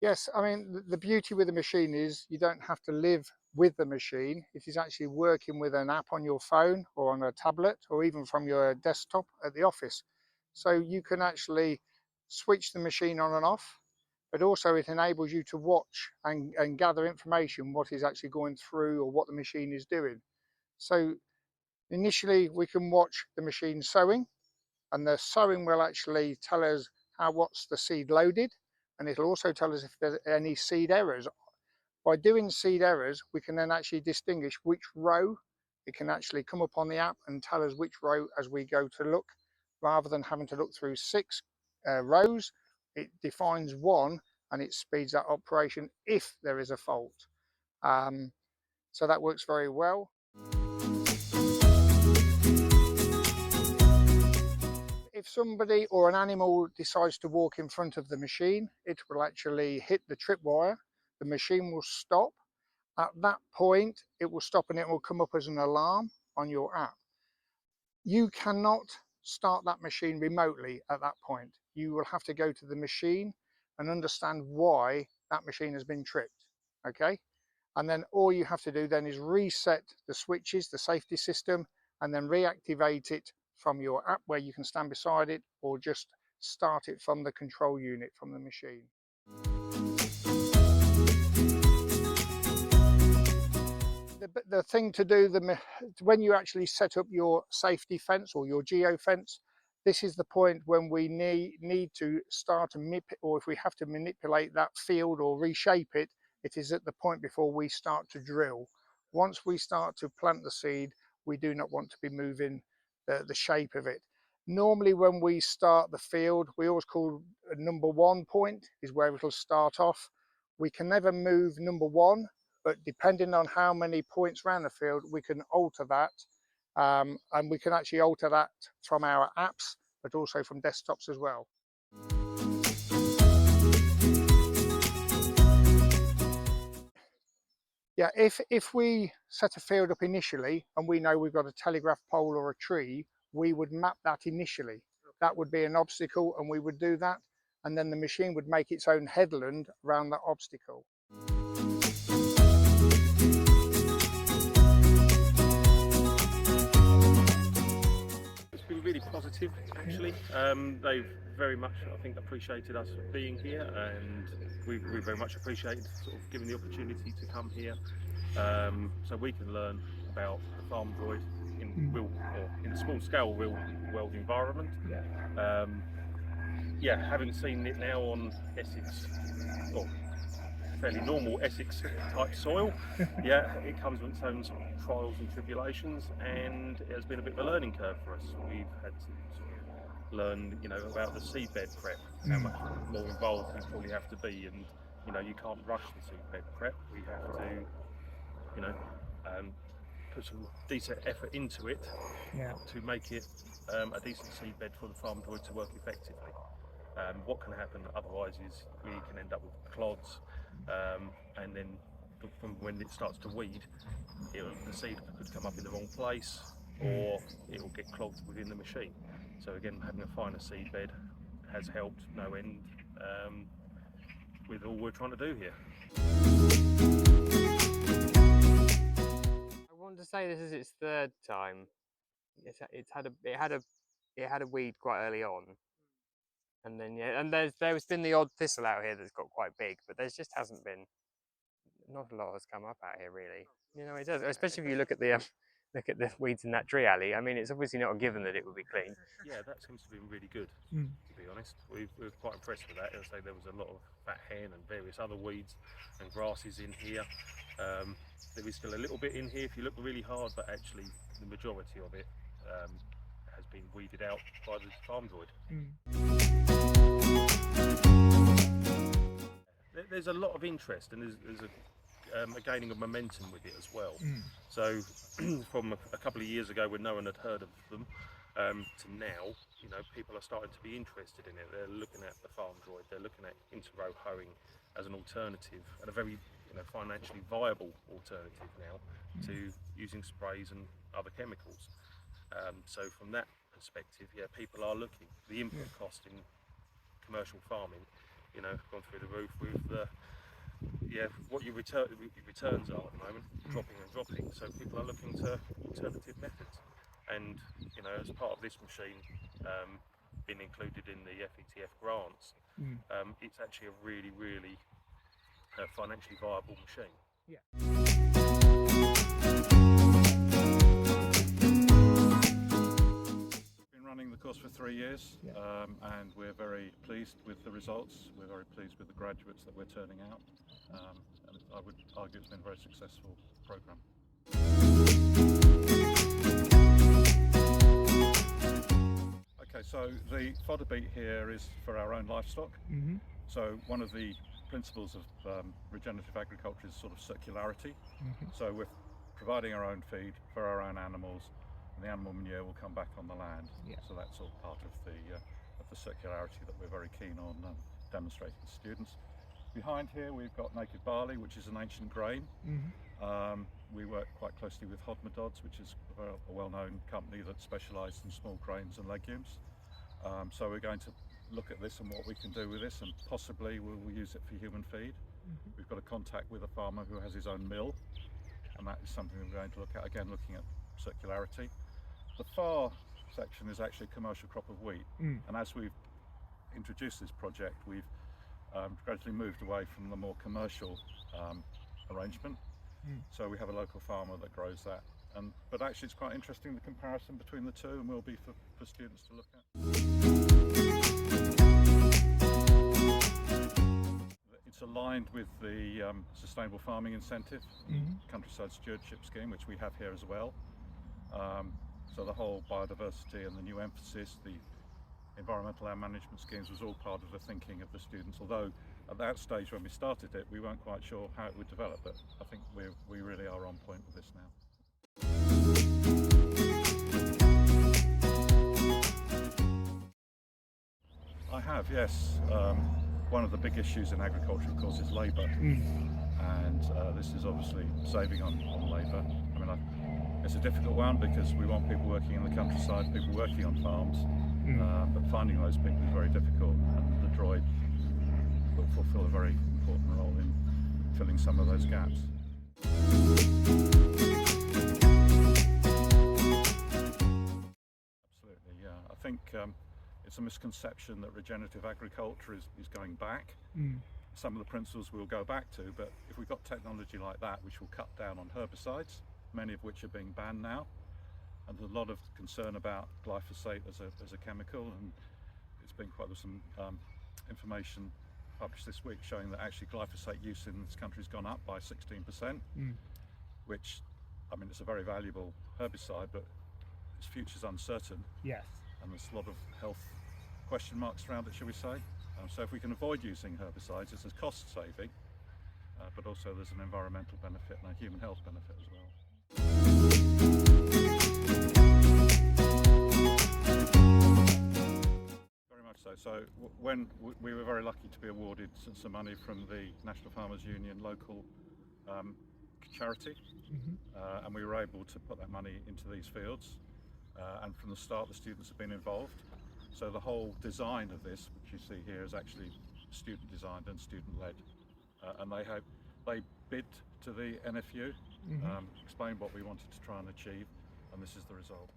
Yes, I mean, the beauty with the machine is you don't have to live with the machine. It is actually working with an app on your phone or on a tablet or even from your desktop at the office. So you can actually switch the machine on and off, but also it enables you to watch and gather information, what is actually going through or what the machine is doing. So initially we can watch the machine sowing, and the sowing will actually tell us what's the seed loaded, and it'll also tell us if there's any seed errors. By doing seed errors, we can then actually distinguish which row. It can actually come up on the app and tell us which row as we go to look, rather than having to look through six rows. It defines one and it speeds that operation if there is a fault. So that works very well. If somebody or an animal decides to walk in front of the machine, it will actually hit the tripwire. The machine will stop. At that point, it will stop and it will come up as an alarm on your app. You cannot start that machine remotely at that point. You will have to go to the machine and understand why that machine has been tripped. Okay? And then all you have to do then is reset the switches, the safety system, and then reactivate it from your app where you can stand beside it, or just start it from the control unit from the machine. The thing to do when you actually set up your safety fence or your geo fence, this is the point when we need to start to or if we have to manipulate that field or reshape it, it is at the point before we start to drill. Once we start to plant the seed, we do not want to be moving the shape of it. Normally when we start the field, we always call number one point is where it'll start off. We can never move number one, but depending on how many points around the field, we can alter that. And we can actually alter that from our apps, but also from desktops as well. Yeah, if we set a field up initially and we know we've got a telegraph pole or a tree, we would map that initially. That would be an obstacle and we would do that. And then the machine would make its own headland around that obstacle. It's been really positive, actually. They've very much, I think, appreciated us being here, and we very much appreciated sort of giving the opportunity to come here, so we can learn about the FarmDroid in a small scale real world environment. Yeah, having seen it now on Essex, or fairly normal Essex type soil, yeah, it comes with its own sort of trials and tribulations, and it has been a bit of a learning curve for us. We've had to sort of learn, about the seedbed prep, how much more involved we probably have to be, and you can't rush the seedbed prep. We have to, put some decent effort into it to make it a decent seedbed for the FarmDroid to work effectively. What can happen otherwise is we can end up with clods, and then from when it starts to weed, the seed could come up in the wrong place, or it will get clogged within the machine. So again, having a finer seedbed has helped no end with all we're trying to do here. I want to say this is its third time. It had a weed quite early on, and then there's been the odd thistle out here that's got quite big, but there just hasn't been. Not a lot has come up out here really. It does, especially if you look at the weeds in that tree alley. I mean, it's obviously not a given that it will be clean. Yeah, that seems to be really good, to be honest. We were quite impressed with that. As I say, there was a lot of fat hen and various other weeds and grasses in here. There is still a little bit in here if you look really hard, but actually the majority of it has been weeded out by the FarmDroid. There's a lot of interest, and there's a gaining of momentum with it as well. So from a couple of years ago when no one had heard of them, to now, people are starting to be interested in it. They're looking at the FarmDroid, they're looking at inter-row hoeing as an alternative, and a very financially viable alternative now to using sprays and other chemicals. So from that perspective, yeah, people are looking. The input cost in commercial farming you know, gone through the roof with what your returns are at the moment, dropping and dropping. So people are looking to alternative methods, and you know, as part of this machine being included in the FETF grants, it's actually a really financially viable machine. Yeah. Running the course for 3 years, Yeah. and we're very pleased with the results. We're very pleased with the graduates that we're turning out, and I would argue it's been a very successful program. Okay, so the fodder beet here is for our own livestock. So one of the principles of regenerative agriculture is sort of circularity. So we're providing our own feed for our own animals, and the animal manure will come back on the land. Yeah. So that's all part of the circularity that we're very keen on demonstrating to students. Behind here we've got naked barley, which is an ancient grain. We work quite closely with Hodmedods, which is a well-known company that specialises in small grains and legumes. So we're going to look at this and what we can do with this, and possibly we'll use it for human feed. We've got a contact with a farmer who has his own mill, and that is something we're going to look at, again looking at circularity. The far section is actually a commercial crop of wheat, and as we've introduced this project, we've gradually moved away from the more commercial arrangement. So we have a local farmer that grows that, but actually it's quite interesting, the comparison between the two, and will be for students to look at. It's aligned with the Sustainable Farming Incentive, Countryside Stewardship Scheme, which we have here as well. So the whole biodiversity and the new emphasis, the environmental land management schemes, was all part of the thinking of the students, although at that stage when we started it we weren't quite sure how it would develop, but I think we really are on point with this now. I have, yes. One of the big issues in agriculture, of course, is labour, and this is obviously saving on labour. I mean, it's a difficult one because we want people working in the countryside, people working on farms, but finding those people is very difficult, and the droid will fulfil a very important role in filling some of those gaps. Absolutely, yeah. I think it's a misconception that regenerative agriculture is going back. Some of the principles we'll go back to, but if we've got technology like that which will cut down on herbicides, many of which are being banned now, and there's a lot of concern about glyphosate as a chemical, and it's been there's some information published this week showing that actually glyphosate use in this country has gone up by 16%, which, I mean, it's a very valuable herbicide, but its future's uncertain. Yes. And there's a lot of health question marks around it, shall we say. So if we can avoid using herbicides, it's a cost saving, but also there's an environmental benefit and a human health benefit as well. Very much so. So when we were very lucky to be awarded some money from the National Farmers Union local charity, and we were able to put that money into these fields, and from the start the students have been involved. So the whole design of this, which you see here, is actually student designed and student led, and they bid to the NFU, explained what we wanted to try and achieve, and this is the result.